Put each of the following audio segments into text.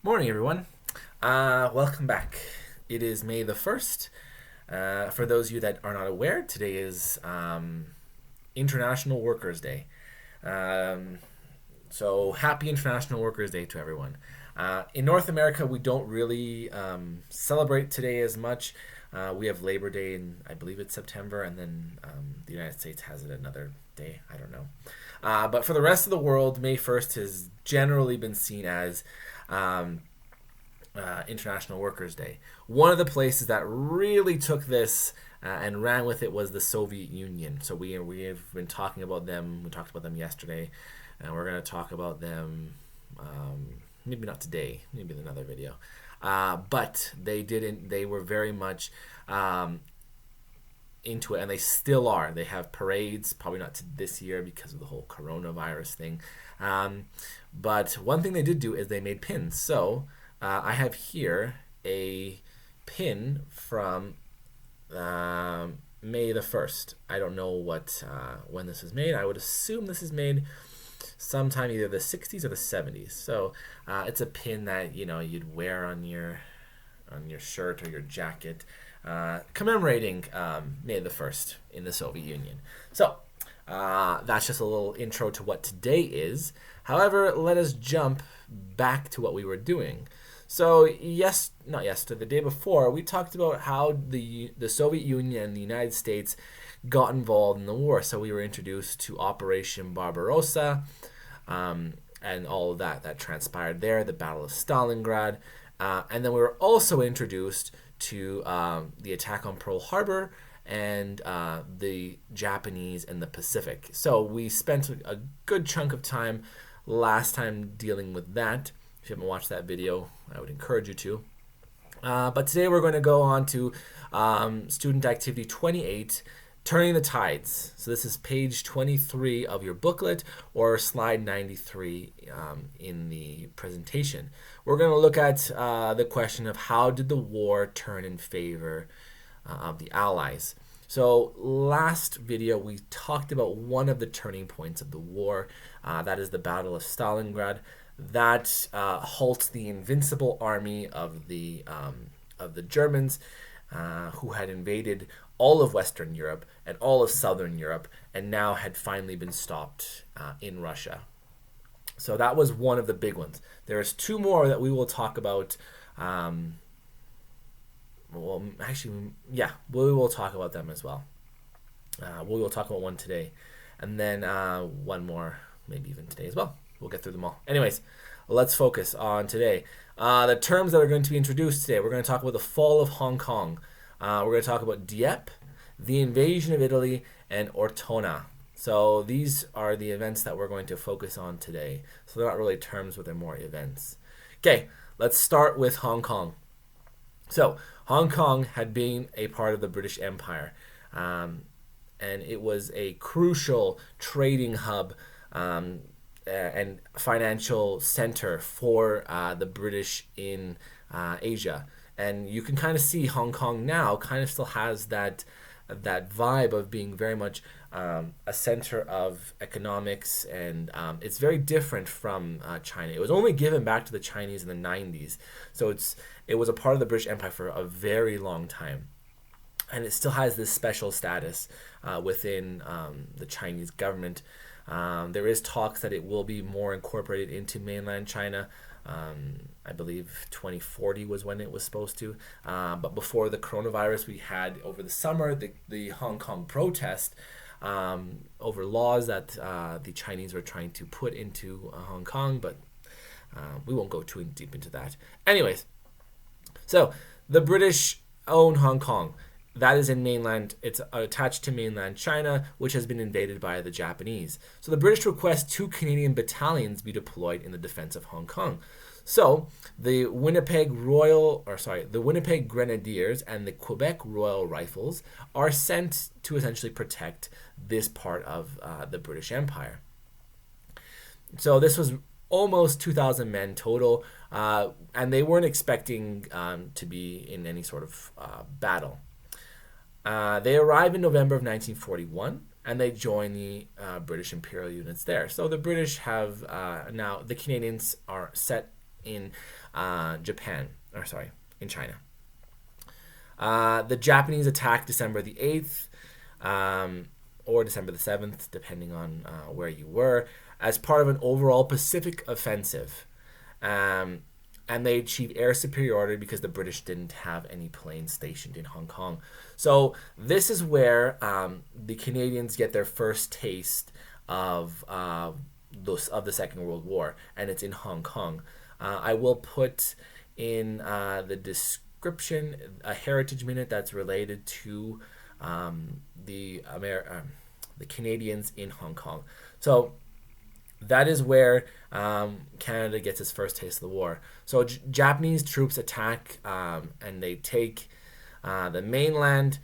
Morning, everyone. Welcome back. It is May the 1st. For those of you that are not aware, today is International Workers' Day. Um, so, happy International Workers' Day to everyone. In North America, we don't really celebrate today as much. We have Labor Day, in I believe it's September, and then the United States has it another day. I don't know. But for the rest of the world, May 1st has generally been seen as um, International Workers' Day. One of the places that really took this and ran with it was the Soviet Union. So we have been talking about them. We talked about them yesterday, and we're going to talk about them. Maybe not today. Maybe in another video. But they didn't. They were very much into it, and they still are. They have parades. Probably not this year because of the whole coronavirus thing. But one thing they did do is they made pins. So I have here a pin from May the 1st. I don't know when this was made. I would assume this is made sometime either the 60s or the 70s. So it's a pin that you'd wear on your shirt or your jacket, commemorating May the 1st in the Soviet Union. So that's just a little intro to what today is. However, let us jump back to what we were doing. So not yesterday, the day before, we talked about how the Soviet Union and the United States got involved in the war. So we were introduced to Operation Barbarossa, and all of that transpired there, the Battle of Stalingrad. And then we were also introduced to the attack on Pearl Harbor and the Japanese in the Pacific. So we spent a good chunk of time last time dealing with that. If you haven't watched that video, I would encourage you to. But today we're going to go on to student activity 28, Turning the Tides. So this is page 23 of your booklet or slide 93 in the presentation. We're going to look at the question of how did the war turn in favor of the Allies. So last video we talked about one of the turning points of the war. That is the Battle of Stalingrad. That halts the invincible army of the Germans, who had invaded all of Western Europe and all of Southern Europe, and now had finally been stopped in Russia. So that was one of the big ones. There's two more that we will talk about. We will talk about them as well. We will talk about one today, and then one more, maybe even today as well. We'll get through them all. Anyways, let's focus on today. The terms that are going to be introduced today, we're going to talk about the fall of Hong Kong. We're going to talk about Dieppe, the invasion of Italy, and Ortona. So these are the events that we're going to focus on today. So they're not really terms, but they're more events. Okay, let's start with Hong Kong. So Hong Kong had been a part of the British Empire, and it was a crucial trading hub and financial center for the British in Asia. And you can kind of see Hong Kong now kind of still has that vibe of being very much a center of economics, and it's very different from China. It was only given back to the Chinese in the 90s, so it was a part of the British Empire for a very long time, and it still has this special status within the Chinese government. There is talks that it will be more incorporated into mainland China. I believe 2040 was when it was supposed to. But before the coronavirus, we had over the summer the Hong Kong protest over laws that the Chinese were trying to put into Hong Kong, but we won't go too deep into that. Anyways, so the British own Hong Kong. That is in mainland, it's attached to mainland China, which has been invaded by the Japanese. So the British request 2 Canadian battalions be deployed in the defense of Hong Kong. So the Winnipeg Grenadiers and the Quebec Royal Rifles are sent to essentially protect this part of the British Empire. So this was almost 2,000 men total, and they weren't expecting to be in any sort of battle. They arrive in November of 1941, and they join the British Imperial units there. So the British have now, the Canadians are set in Japan, in China. The Japanese attacked December the 8th, or December the 7th, depending on where you were, as part of an overall Pacific offensive. And they achieved air superiority because the British didn't have any planes stationed in Hong Kong. So this is where the Canadians get their first taste of the Second World War, and it's in Hong Kong. I will put in the description a heritage minute that's related to the Canadians in Hong Kong. So that is where Canada gets its first taste of the war. So Japanese troops attack and they take the mainland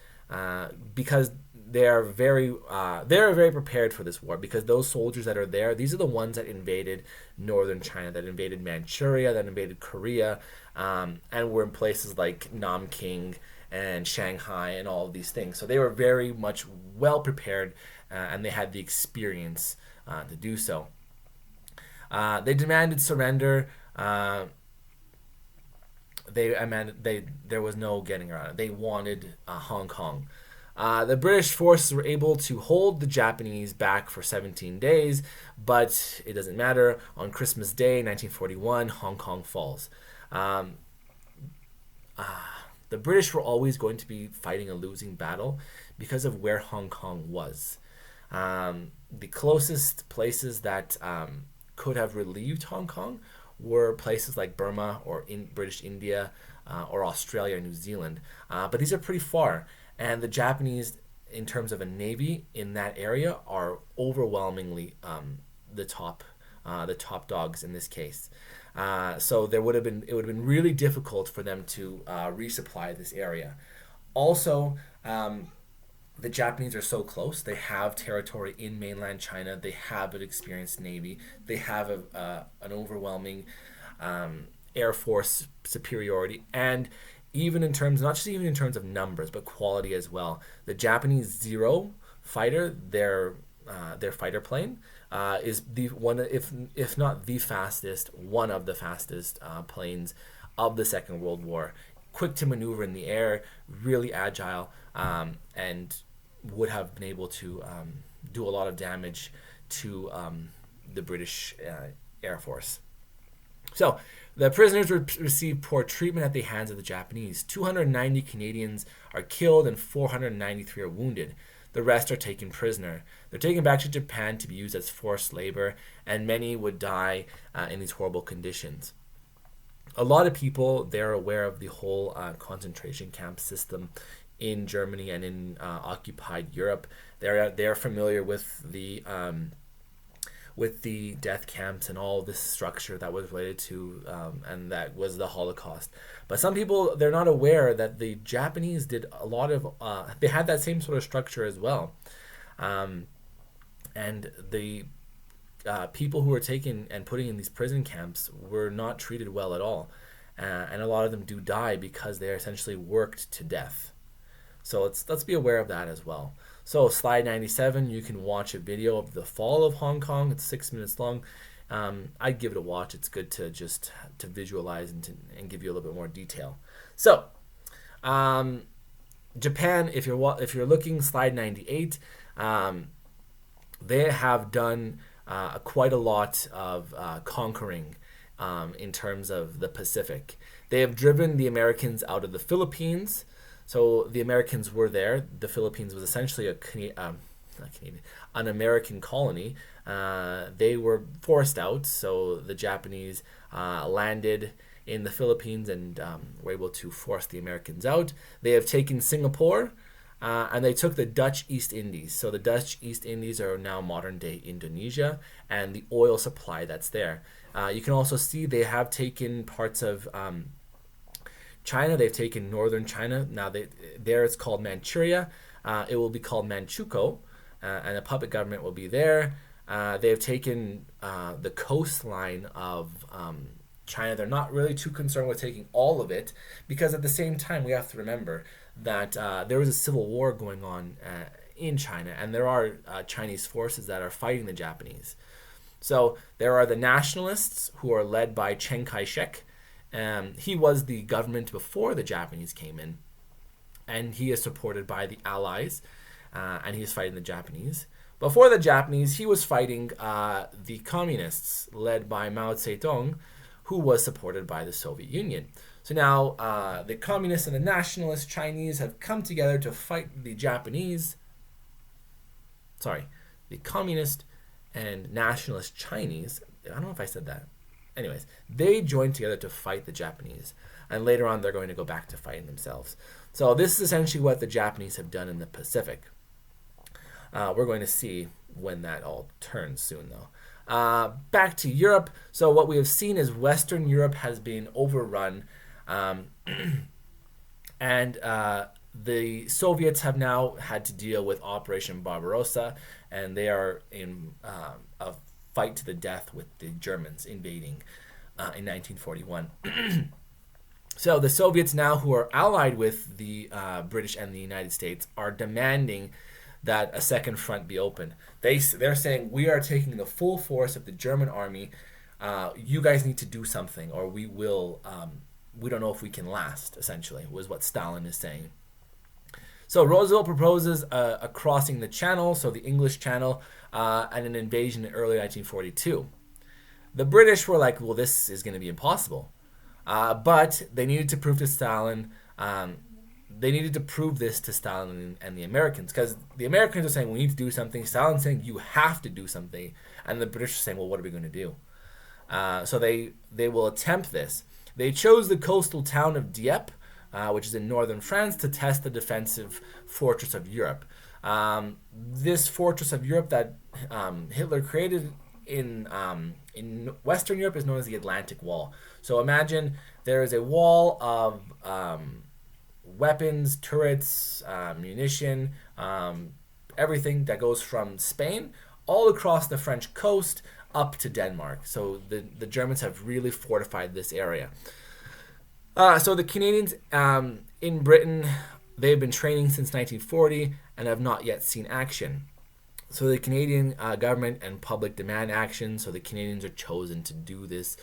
because they're very prepared for this war, because those soldiers that are there, these are the ones that invaded northern China, that invaded Manchuria, that invaded Korea, and were in places like Nanking and Shanghai and all of these things. So they were very much well prepared, and they had the experience to do so. They demanded surrender. There was no getting around it. They wanted Hong Kong. The British forces were able to hold the Japanese back for 17 days, but it doesn't matter. On Christmas Day, 1941, Hong Kong falls. The British were always going to be fighting a losing battle because of where Hong Kong was. The closest places that could have relieved Hong Kong were places like Burma or in British India or Australia or New Zealand. But these are pretty far. And the Japanese, in terms of a navy in that area, are overwhelmingly the top dogs in this case. So it would have been really difficult for them to resupply this area. Also, the Japanese are so close. They have territory in mainland China. They have an experienced navy. They have an overwhelming air force superiority, and even in terms, not just even in terms of numbers, but quality as well. The Japanese Zero fighter, their fighter plane, is the one, if not the fastest, one of the fastest planes of the Second World War. Quick to maneuver in the air, really agile, and would have been able to do a lot of damage to the British Air Force. So the prisoners received poor treatment at the hands of the Japanese. 290 Canadians are killed and 493 are wounded. The rest are taken prisoner. They're taken back to Japan to be used as forced labor, and many would die in these horrible conditions. A lot of people, they're aware of the whole concentration camp system in Germany and in occupied Europe. They're familiar with the death camps and all this structure that was related to and that was the Holocaust. But some people, they're not aware that the Japanese did a lot of they had that same sort of structure as well, and the people who were taken and putting in these prison camps were not treated well at all, and a lot of them do die because they are essentially worked to death. So let's be aware of that as well. So slide 97, you can watch a video of the fall of Hong Kong. It's 6 minutes long. I'd give it a watch. It's good to just to visualize and give you a little bit more detail. So Japan, if you're looking, slide 98, they have done quite a lot of conquering in terms of the Pacific. They have driven the Americans out of the Philippines. So the Americans were there. The Philippines was essentially an American colony. They were forced out, so the Japanese landed in the Philippines and were able to force the Americans out. They have taken Singapore, and they took the Dutch East Indies. So the Dutch East Indies are now modern-day Indonesia, and the oil supply that's there. You can also see they have taken parts of China. They've taken northern China. Now there it's called Manchuria. It will be called Manchukuo, and a puppet government will be there. They have taken the coastline of China. They're not really too concerned with taking all of it, because at the same time we have to remember that there was a civil war going on in China, and there are Chinese forces that are fighting the Japanese. So there are the nationalists who are led by Chiang Kai-shek, He was the government before the Japanese came in, and he is supported by the Allies, and he is fighting the Japanese. Before the Japanese, he was fighting the communists led by Mao Zedong, who was supported by the Soviet Union. So now the communists and the nationalist Chinese have come together to fight the Japanese. Sorry, the communist and nationalist Chinese. I don't know if I said that. Anyways, they joined together to fight the Japanese. And later on, they're going to go back to fighting themselves. So this is essentially what the Japanese have done in the Pacific. We're going to see when that all turns soon, though. Back to Europe. So what we have seen is Western Europe has been overrun. And the Soviets have now had to deal with Operation Barbarossa. And they are in a fight to the death with the Germans invading in 1941. So the Soviets now, who are allied with the British and the United States, are demanding that a second front be opened. They're saying, we are taking the full force of the German army. You guys need to do something, or we will. We don't know if we can last. Essentially, was what Stalin is saying. So Roosevelt proposes a crossing the Channel, so the English Channel, and an invasion in early 1942. The British were like, well, this is going to be impossible. But they needed to prove to Stalin, they needed to prove this to Stalin and the Americans, because the Americans are saying, we need to do something. Stalin's saying, you have to do something. And the British are saying, well, what are we going to do? So they will attempt this. They chose the coastal town of Dieppe, which is in northern France, to test the defensive fortress of Europe. This fortress of Europe that Hitler created in Western Europe is known as the Atlantic Wall. So imagine there is a wall of weapons, turrets, munition, everything that goes from Spain all across the French coast up to Denmark. So the Germans have really fortified this area. So the Canadians in Britain, they've been training since 1940 and have not yet seen action. So the Canadian government and public demand action, so the Canadians are chosen to do this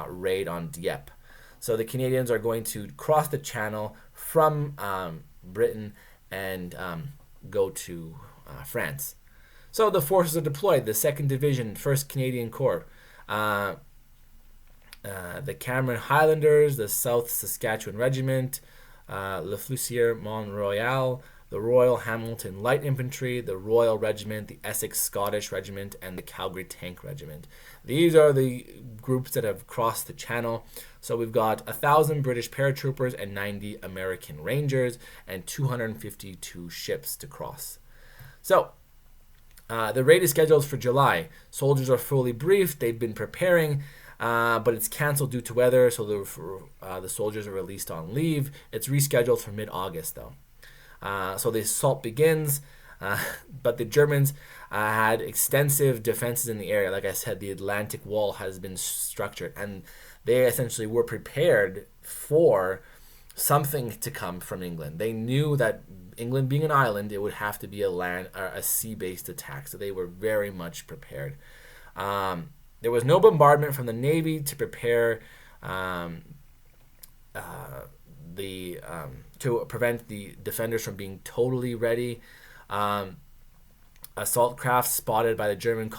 raid on Dieppe. So the Canadians are going to cross the Channel from Britain and go to France. So the forces are deployed. The 2nd Division, 1st Canadian Corps, the Cameron Highlanders, the South Saskatchewan Regiment, Le Fusilier Mont Royal, the Royal Hamilton Light Infantry, the Royal Regiment, the Essex Scottish Regiment, and the Calgary Tank Regiment. These are the groups that have crossed the Channel. So we've got 1,000 British paratroopers and 90 American Rangers and 252 ships to cross. So the raid is scheduled for July. Soldiers are fully briefed. They've been preparing, but it's canceled due to weather, so the soldiers are released on leave. It's rescheduled for mid-August, though. So the assault begins, but the Germans had extensive defenses in the area. Like I said, the Atlantic Wall has been structured, and they essentially were prepared for something to come from England. They knew that England being an island, it would have to be a sea-based attack. So they were very much prepared. There was no bombardment from the Navy to prepare to prevent the defenders from being totally ready. Assault craft spotted by the German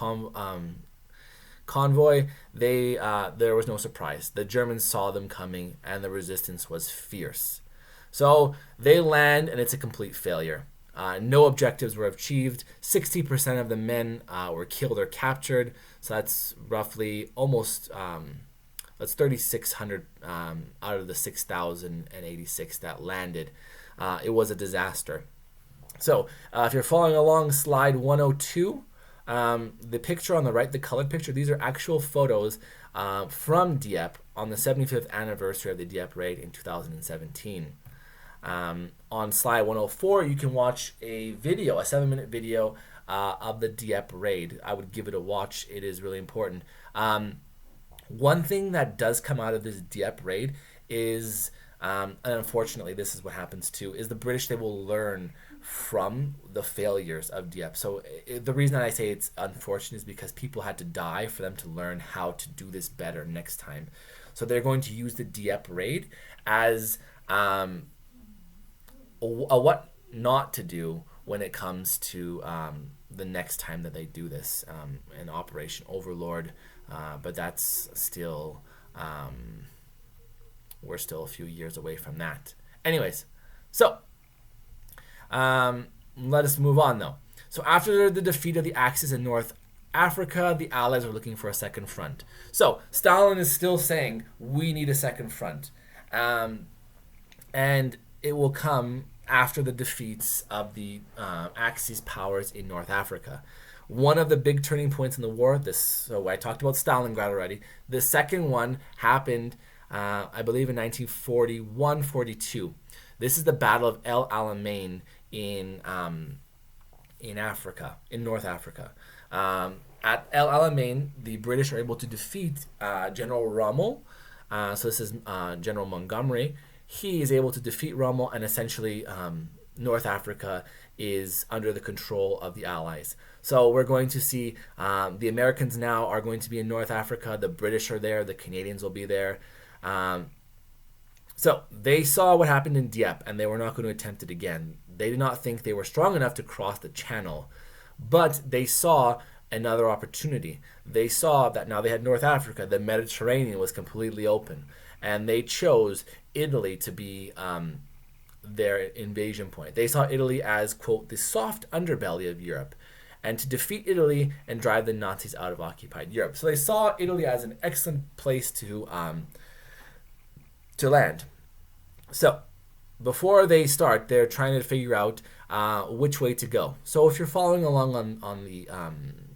convoy. There was no surprise. The Germans saw them coming, and the resistance was fierce. So they land, and it's a complete failure. No objectives were achieved. 60% of the men were killed or captured. So that's roughly almost that's 3,600 out of the 6,086 that landed. It was a disaster. So if you're following along slide 102, the picture on the right, the colored picture, these are actual photos from Dieppe on the 75th anniversary of the Dieppe raid in 2017. On slide 104, you can watch a video, a 7-minute video of the Dieppe raid. I would give it a watch. It is really important. One thing that does come out of this Dieppe raid is, and unfortunately this is what happens too, is the British, they will learn from the failures of Dieppe. So the reason that I say it's unfortunate is because people had to die for them to learn how to do this better next time. So they're going to use the Dieppe raid as what not to do when it comes to the next time that they do this in Operation Overlord. But that's still, we're still a few years away from that. Anyways, so let us move on though. So after the defeat of the Axis in North Africa, the Allies are looking for a second front. So Stalin is still saying we need a second front, and it will come after the defeats of the Axis powers in North Africa. One of the big turning points in the war, so I talked about Stalingrad already. The second one happened, I believe, in 1941-42. This is the Battle of El Alamein in Africa, in North Africa. At El Alamein, the British are able to defeat General Rommel. So this is General Montgomery. He is able to defeat Rommel, and essentially North Africa is under the control of the Allies. So we're going to see the Americans now are going to be in North Africa. The British are there. The Canadians will be there. So they saw what happened in Dieppe, and they were not going to attempt it again. They did not think they were strong enough to cross the channel, but they saw another opportunity. They saw that now they had North Africa. The Mediterranean was completely open, and they chose Italy to be their invasion point. They saw Italy as, quote, the soft underbelly of Europe, and to defeat Italy and drive the Nazis out of occupied Europe. So they saw Italy as an excellent place to land. So before they start, they're trying to figure out which way to go. So if you're following along on the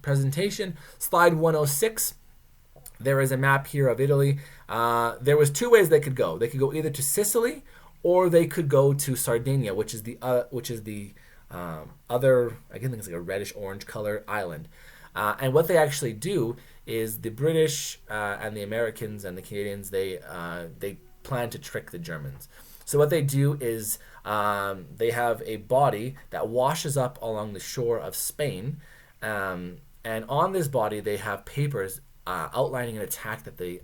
presentation, slide 106, there is a map here of Italy. There was two ways they could go. They could go either to Sicily or they could go to Sardinia, which is the other, I think it's like a reddish orange color island. And what they actually do is the British and the Americans and the Canadians, they plan to trick the Germans. So what they do is they have a body that washes up along the shore of Spain, and on this body they have papers outlining an attack that the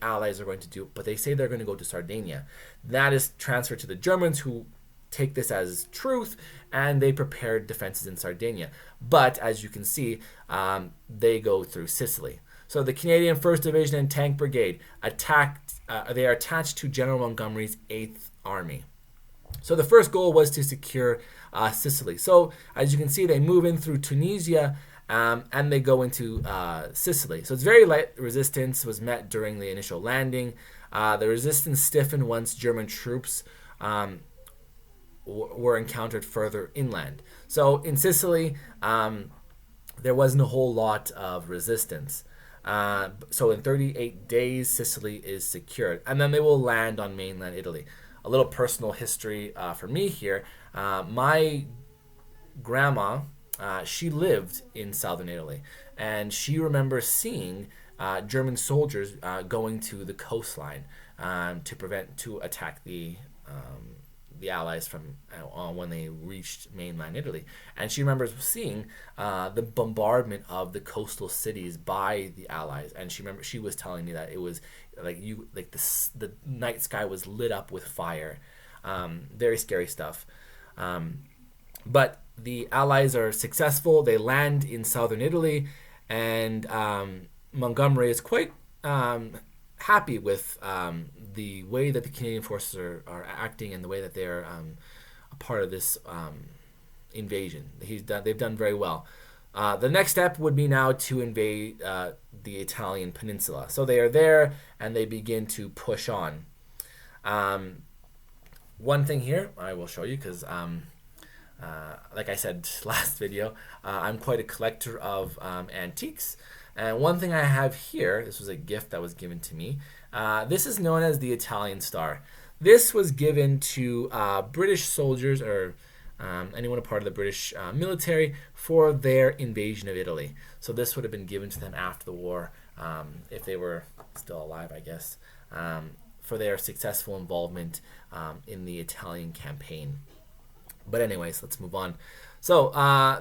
Allies are going to do, but they say they're going to go to Sardinia. That is transferred to the Germans, who take this as truth, and they prepared defenses in Sardinia. But as you can see, they go through Sicily. So the Canadian 1st Division and Tank Brigade they are attached to General Montgomery's 8th Army. So the first goal was to secure Sicily. So as you can see, they move in through Tunisia, and they go into Sicily. So it's very light resistance was met during the initial landing. The resistance stiffened once German troops were encountered further inland. So in Sicily, there wasn't a whole lot of resistance. So in 38 days, Sicily is secured, and then they will land on mainland Italy. A little personal history for me here. My grandma, she lived in southern Italy, and she remembers seeing German soldiers going to the coastline to attack the Allies from when they reached mainland Italy. And she remembers seeing the bombardment of the coastal cities by the Allies. And she was telling me that it was the night sky was lit up with fire. Very scary stuff. But the Allies are successful. They land in southern Italy, and Montgomery is quite happy with the way that the Canadian forces are acting and the way that they're a part of this invasion. They've done very well. The next step would be now to invade the Italian peninsula. So they are there, and they begin to push on. One thing here I will show you, because like I said last video, I'm quite a collector of antiques. And one thing I have here, this was a gift that was given to me. This is known as the Italian Star. This was given to British soldiers or anyone a part of the British military for their invasion of Italy. So this would have been given to them after the war, if they were still alive, I guess, for their successful involvement in the Italian campaign. But anyways, let's move on. So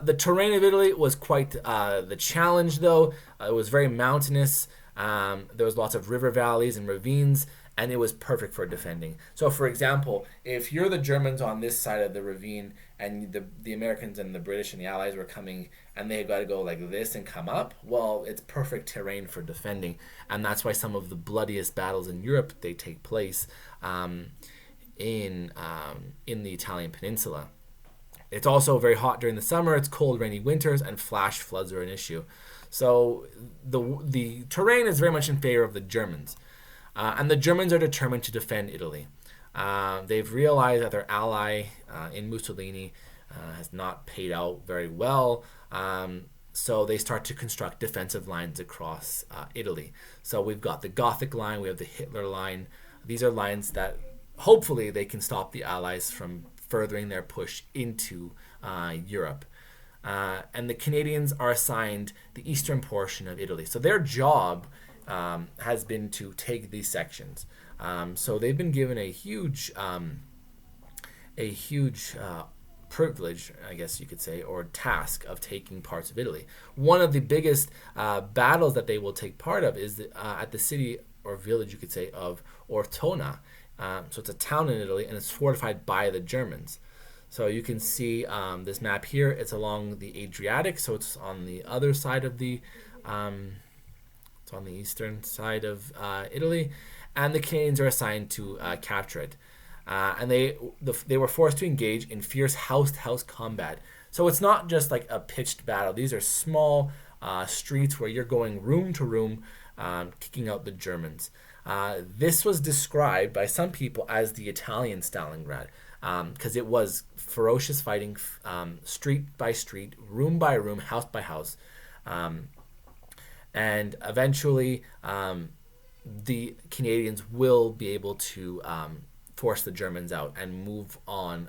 the terrain of Italy was quite the challenge, though. It was very mountainous. There was lots of river valleys and ravines, and it was perfect for defending. So, for example, if you're the Germans on this side of the ravine, and the Americans and the British and the Allies were coming, and they've got to go like this and come up, well, it's perfect terrain for defending, and that's why some of the bloodiest battles in Europe they take place in the Italian peninsula. It's also very hot during the summer. It's cold, rainy winters, and flash floods are an issue. So the terrain is very much in favor of the Germans. And the Germans are determined to defend Italy. They've realized that their ally in Mussolini has not paid out very well. So they start to construct defensive lines across Italy. So we've got the Gothic line, we have the Hitler line. These are lines that hopefully they can stop the Allies from furthering their push into Europe. And the Canadians are assigned the eastern portion of Italy. So their job has been to take these sections. So they've been given a huge privilege, I guess you could say, or task of taking parts of Italy. One of the biggest battles that they will take part of is at the city or village, you could say, of Ortona. So it's a town in Italy, and it's fortified by the Germans. So you can see this map here. It's along the Adriatic, so it's on the other side of the it's on the eastern side of Italy, and the Canadians are assigned to capture it. And they were forced to engage in fierce house-to-house combat. So it's not just like a pitched battle. These are small streets where you're going room to room, kicking out the Germans. This was described by some people as the Italian Stalingrad, because it was ferocious fighting, street by street, room by room, house by house. And eventually, the Canadians will be able to force the Germans out and move on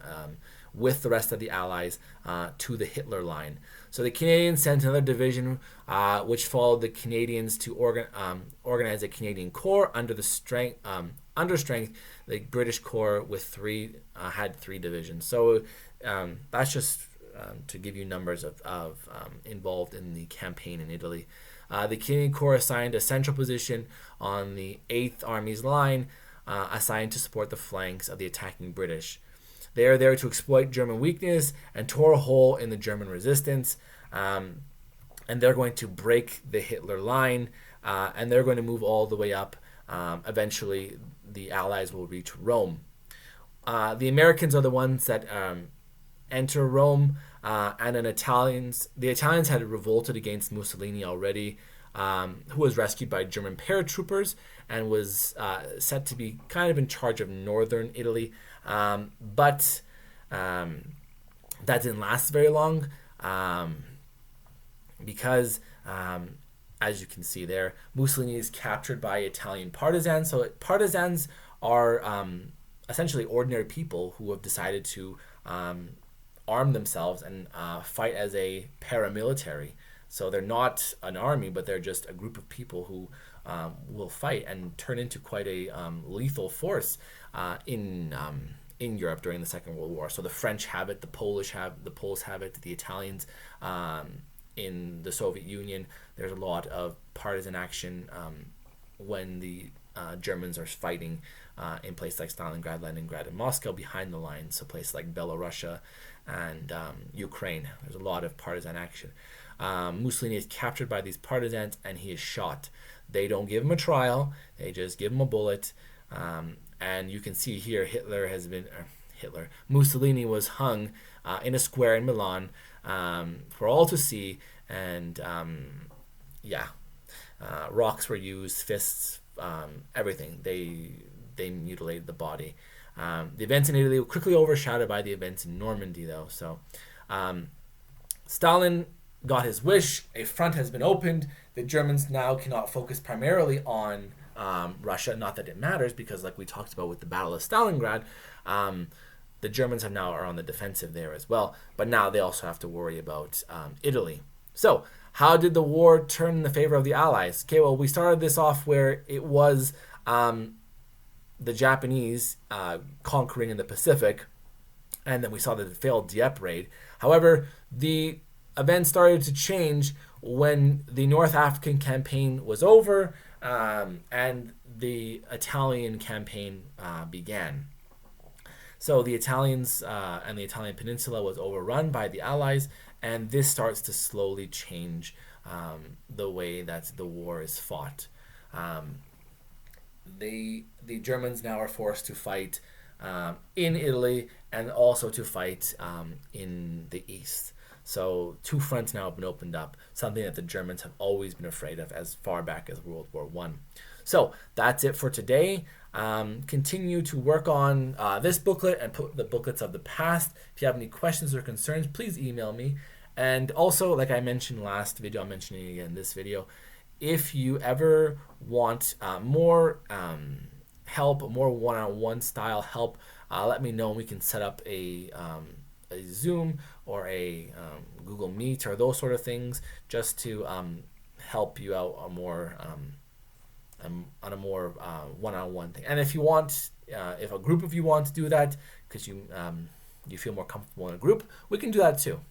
with the rest of the Allies to the Hitler line. So the Canadians sent another division, which followed the Canadians to organize a Canadian Corps under strength. The British Corps with had three divisions. So that's just to give you numbers of involved in the campaign in Italy. The Canadian Corps assigned a central position on the 8th Army's line, assigned to support the flanks of the attacking British. They are there to exploit German weakness and tore a hole in the German resistance, and they're going to break the Hitler line, and they're going to move all the way up. Eventually, the Allies will reach Rome. The Americans are the ones that enter Rome, and the Italians had revolted against Mussolini already, who was rescued by German paratroopers and was set to be kind of in charge of northern Italy. But that didn't last very long, because as you can see there, Mussolini is captured by Italian partisans. So partisans are essentially ordinary people who have decided to arm themselves and fight as a paramilitary. So they're not an army, but they're just a group of people who will fight and turn into quite a lethal force in Europe during the Second World War. So the French have it, the Poles have it, the Italians in the Soviet Union. There's a lot of partisan action when the Germans are fighting in places like Stalingrad, Leningrad, and Moscow behind the lines. So places like Belarusia and Ukraine. There's a lot of partisan action. Mussolini is captured by these partisans and he is shot. They don't give him a trial. They just give him a bullet. And you can see here Mussolini was hung in a square in Milan for all to see. And rocks were used, fists, everything. They mutilated the body. The events in Italy were quickly overshadowed by the events in Normandy, though. So Stalin got his wish. A front has been opened. The Germans now cannot focus primarily on Russia. Not that it matters, because like we talked about with the Battle of Stalingrad, the Germans are on the defensive there as well. But now they also have to worry about Italy. So how did the war turn in the favor of the Allies? Okay, well, we started this off where it was the Japanese conquering in the Pacific, and then we saw the failed Dieppe raid. However, the events started to change when the North African campaign was over. and the Italian campaign began. So the Italians and the Italian peninsula was overrun by the Allies, and this starts to slowly change the way that the war is fought. Um, the Germans now are forced to fight in Italy and also to fight in the east. So two fronts now have been opened up, something that the Germans have always been afraid of as far back as World War One. So that's it for today. Continue to work on this booklet and put the booklets of the past. If you have any questions or concerns, please email me. And also, like I mentioned last video, I'm mentioning it again in this video. If you ever want more help, more one-on-one style help, let me know and we can set up a Zoom or a Google Meet or those sort of things just to help you out on a more one-on-one thing. And if you want, if a group of you want to do that because you feel more comfortable in a group, we can do that too.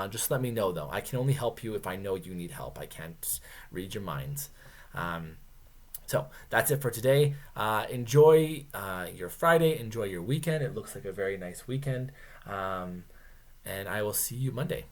Just let me know though. I can only help you if I know you need help. I can't read your minds. So that's it for today. Enjoy your Friday. Enjoy your weekend. It looks like a very nice weekend. And I will see you Monday.